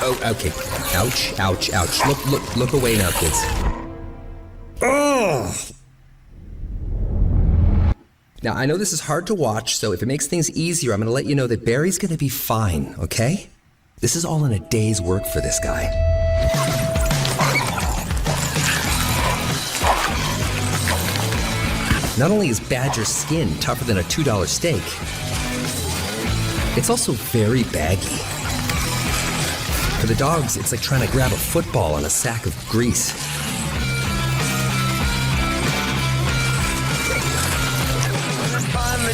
Oh, okay. Ouch, ouch, ouch. Look away now, kids. Ugh. Now, I know this is hard to watch, so if it makes things easier, I'm going to let you know that Barry's going to be fine, okay? This is all in a day's work for this guy. Not only is Badger's skin tougher than a $2 steak, it's also very baggy. For the dogs, it's like trying to grab a football on a sack of grease.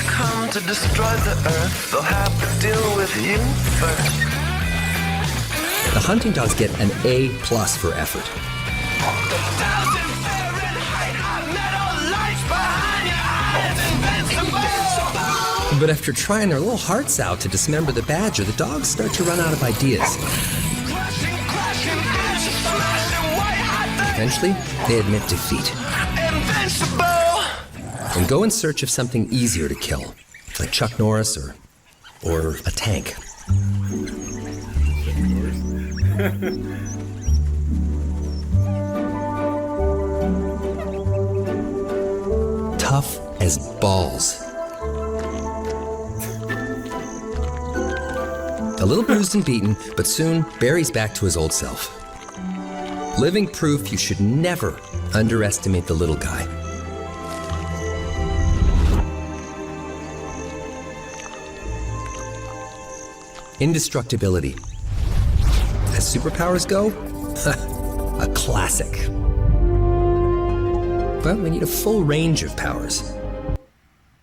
Come to destroy the earth, they'll have to deal with you first. The hunting dogs get an A+ for effort. But after trying their little hearts out to dismember the badger, the dogs start to run out of ideas. Eventually, they admit defeat and go in search of something easier to kill, like Chuck Norris or a tank. Tough as balls. A little bruised and beaten, but soon Barry's back to his old self. Living proof you should never underestimate the little guy. Indestructibility. As superpowers go, a classic. But we need a full range of powers.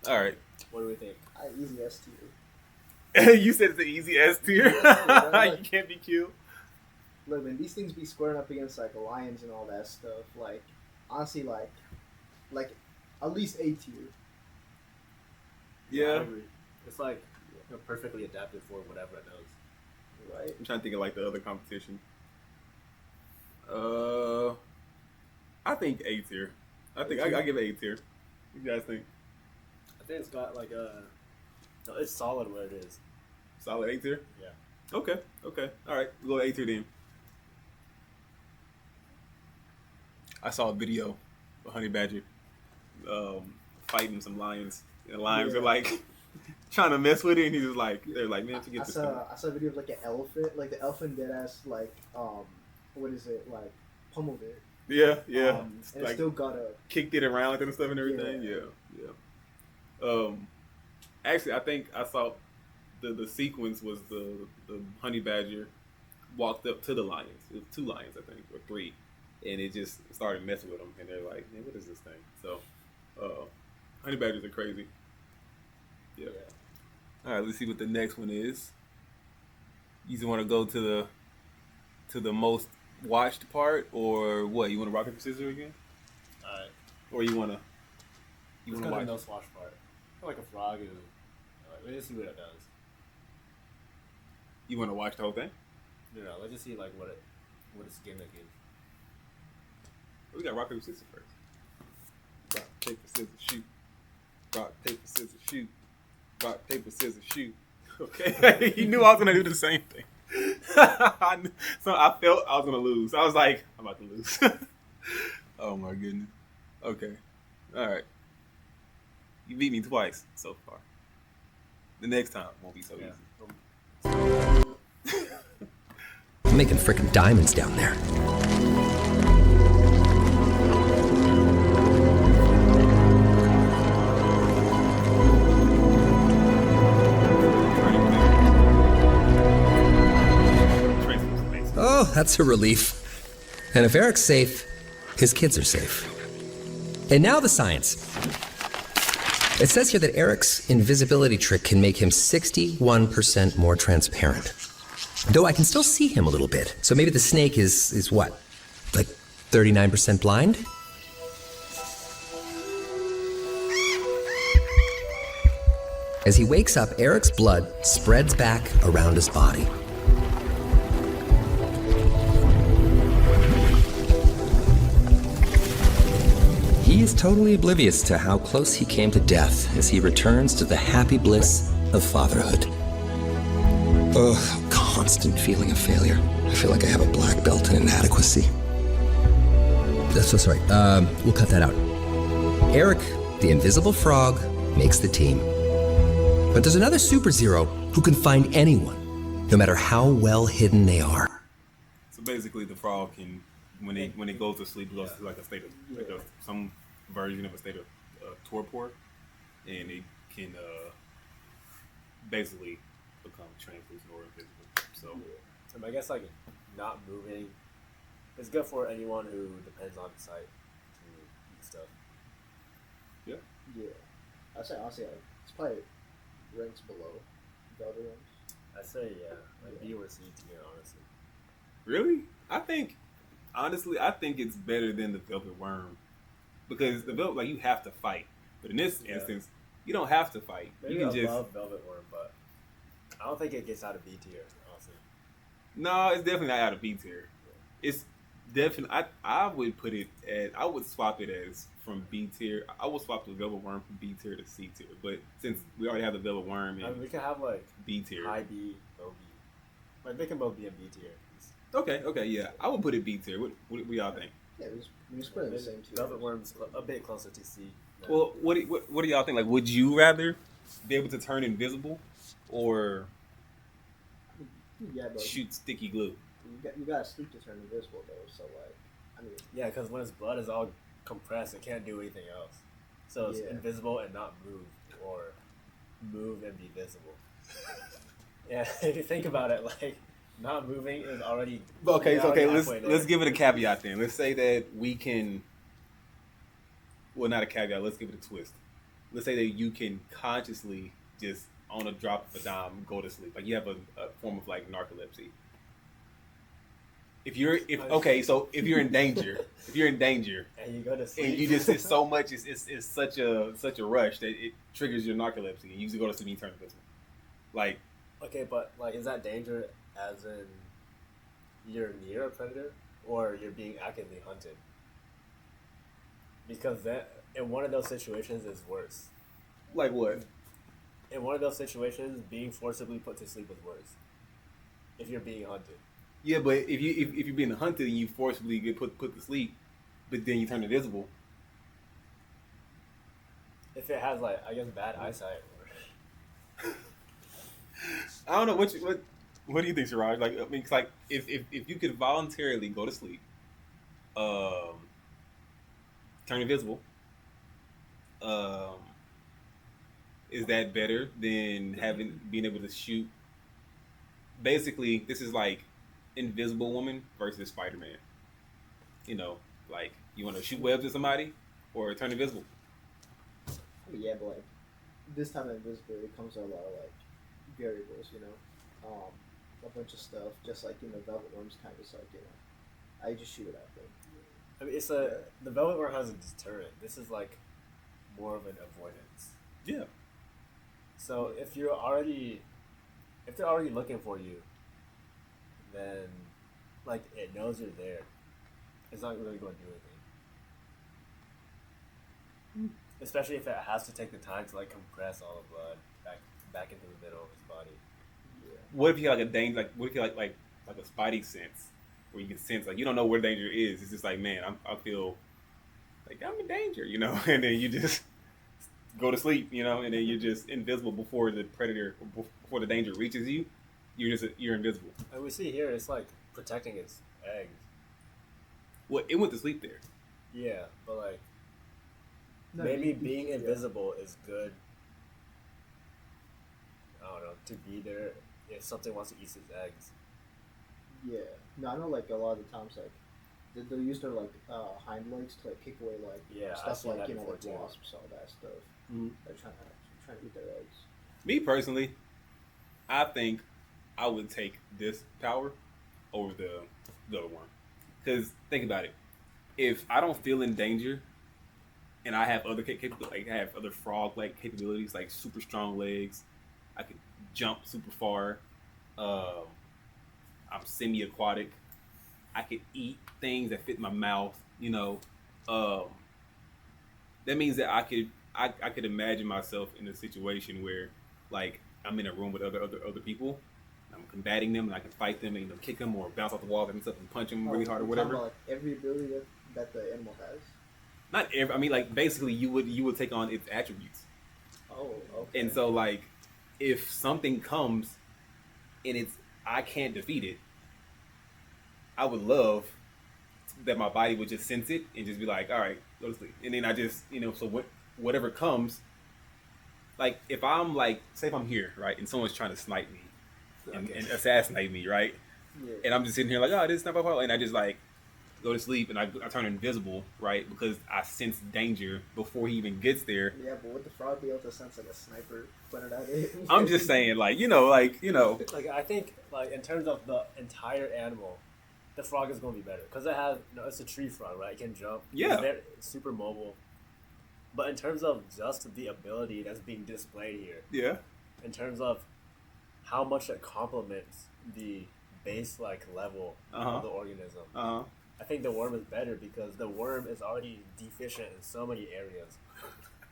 All right. What do we think? Easy S tier. You said it's an easy S tier. You can't be cute. Look, when these things be squaring up against like lions and all that stuff, like honestly, like at least A tier. Yeah. I agree. It's like perfectly adapted for whatever it does. Right. I'm trying to think of like the other competition. I think A tier. I think I give it A tier. What do you guys think? I think it's got like a. No, it's solid where it is. Solid A tier? Yeah. Okay. All right. We'll go A tier then. I saw a video of Honey Badger fighting some lions. And the lions are like trying to mess with it, and he's just like, they're like, man, forget this thing. I saw a video of like an elephant, like the elephant dead ass, like what is it, like pummeled it. Yeah. And like, it still got a kicked it around and stuff and everything. Yeah. Actually, I think I saw the sequence was the honey badger walked up to the lions. It was 2 lions, I think, or 3, and it just started messing with them. And they're like, man, what is this thing? So, honey badgers are crazy. Yeah. All right, let's see what the next one is. You just want to go to the most watched part, or what? You want to rock paper scissors again? All right. Or you want to? Let's go to the no swash part. I feel like a frog is. Let's just see what it does. You want to watch the whole thing? No, let's just see like what its gimmick is. We got rock paper scissors first. Rock paper scissors shoot. Rock paper scissors shoot. Rock paper scissors shoot. Okay, he knew I was gonna do the same thing. So I felt I was gonna lose. I was like, I'm about to lose. Oh my goodness. Okay. All right. You beat me twice so far. The next time won't be so easy. I'm making frickin' diamonds down there. Oh, that's a relief. And if Eric's safe, his kids are safe. And now the science. It says here that Eric's invisibility trick can make him 61% more transparent. Though I can still see him a little bit. So maybe the snake is what? Like 39% blind? As he wakes up, Eric's blood spreads back around his body. He is totally oblivious to how close he came to death as he returns to the happy bliss of fatherhood. Ugh, constant feeling of failure. I feel like I have a black belt in inadequacy. So sorry. We'll cut that out. Eric, the invisible frog, makes the team. But there's another super zero who can find anyone, no matter how well hidden they are. So basically, the frog can, when it goes to sleep, it goes to like a state of some version of a state of torpor, and it can basically become translucent or invisible. So I guess like not moving is good for anyone who depends on sight to eat stuff. yeah. I'd say honestly, it's probably ranks below Velvet Worms. I say like B or C tier, honestly. Really? I think it's better than the velvet worm, because the velvet, like, you have to fight, but in this instance, you don't have to fight. Maybe You can just above Velvet Worm, but I don't think it gets out of B tier, honestly. no, it's definitely not out of B tier. It's definitely I would put it at I would swap it as from B tier. I would swap the velvet worm from B tier to C tier, but since we already have the velvet worm in I mean, we can have like B tier. high B, low B. Like they can both be in B tier. Okay, yeah, I would put it B tier. What y'all think? Yeah, we just put it in the same tier. Velvet Worm's a bit closer to C. Well, what do y'all think? Like, would you rather be able to turn invisible or Yeah, but shoot sticky glue? you gotta sleep to turn invisible though. So like, I mean, Yeah, because when its blood is all compressed, it can't do anything else. So it's Yeah. invisible and not move, or move and be visible. Yeah, if you think about it, like not moving is already Okay, you're so already let's halfway there. give it a caveat then. Let's say that we can. Well, not a caveat. Let's give it a twist. Let's say that you can consciously just on a drop of a dime go to sleep. Like you have a form of like narcolepsy. If you're in danger, and you go to sleep. and you just it's so much it's such a rush that it triggers your narcolepsy and you usually go to sleep and you turn invisible. Like Okay, but like, is that danger as in you're near a predator or you're being actively hunted? Because that in one of those situations is worse. what? In one of those situations, being forcibly put to sleep is worse. If you're being hunted. Yeah, but if you're being hunted and you forcibly get put to sleep, but then you turn invisible. If it has like, I guess, bad eyesight. Or... I don't know what do you think, Siraj? Like, I mean, it's like if you could voluntarily go to sleep, turn invisible, is that better than being able to shoot? Basically, this is like Invisible Woman versus Spider-Man. You know, like you want to shoot webs at somebody or turn invisible. yeah, but like this time of invisibility comes with a lot of like variables, you know, a bunch of stuff. Just like Velvet Worm's kind of just like I just shoot it at them. I mean, the Velvet Worm has a deterrent. This is like more of an avoidance. Yeah. So if they're already looking for you, then like it knows you're there. It's not really going to do anything. Especially if it has to take the time to like compress all the blood back into the middle of his body. Yeah. What if you like a danger? Like, what if you like a spidey sense, where you can sense like you don't know where danger is. It's just like, man, I feel like I'm in danger, you know, and then you just go to sleep, you know, and then you're just invisible before the predator, before the danger reaches you. You're invisible. And we see here it's like protecting its eggs. Well, it went to sleep there. Yeah, but like No, maybe being invisible is good. I don't know, to be there if something wants to eat its eggs. Yeah. No, I know like a lot of the times like they'll use their like hind legs to like kick away like Yeah, I've stuff seen like that before, like too. wasps, all that stuff. Mhm. They're trying to eat their eggs. Me personally, I think I would take this power over the other one. Because think about it, if I don't feel in danger, and I have other like I have other frog-like capabilities, like super strong legs, I could jump super far. I'm semi-aquatic. I could eat things that fit my mouth. You know, that means that I could imagine myself in a situation where, like, I'm in a room with other people, I'm combating them, and I can fight them, and kick them or bounce off the wall and stuff and punch them Oh, really hard or you're talking whatever. about, like, every ability that the animal has. Not every. I mean, like basically, you would take on its attributes, Oh, okay. and so like if something comes and I can't defeat it, I would love that my body would just sense it and just be like, all right, go to sleep, and then I just so whatever comes. Like if I'm like, say if I'm here, right, and someone's trying to snipe me and assassinate me, right, Yeah. and I'm just sitting here like, oh, this is not my fault, and I just like go to sleep and I turn invisible, right, because I sense danger before he even gets there. Yeah, but would the frog be able to sense like a sniper pointed at it? I'm just saying, like Like I think, like in terms of the entire animal, the frog is going to be better because it has, it's a tree frog, right? It can jump. Yeah. It's super mobile. But in terms of just the ability that's being displayed here, yeah, in terms of how much it complements the base like level of the organism, I think the worm is better because the worm is already deficient in so many areas,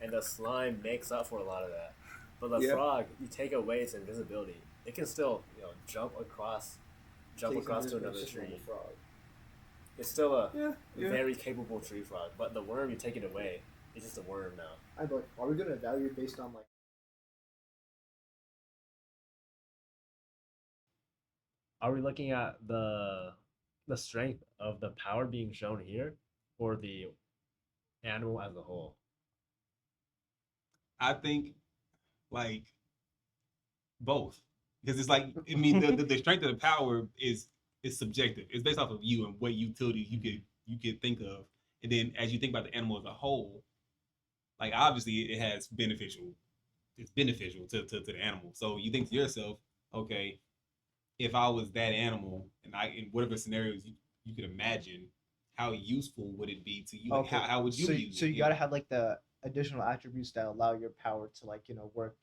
and the slime makes up for a lot of that. But the frog, you take away its invisibility, it can still jump across to another tree. Frog. It's still a yeah. very capable tree frog, but the worm, you take it away, it's just a worm now. I'd be like, are we gonna evaluate based on like? Are we looking at the strength of the power being shown here, or the animal as a whole? I think like both, because it's like, I mean, the strength of the power is subjective. It's based off of you and what utilities you could think of, and then as you think about the animal as a whole, like obviously it has it's beneficial to the animal. So you think to yourself, okay, if I was that animal and in whatever scenarios you could imagine, how useful would it be to you? Like, Okay. how would you use So it? you gotta have like the additional attributes that allow your power to like work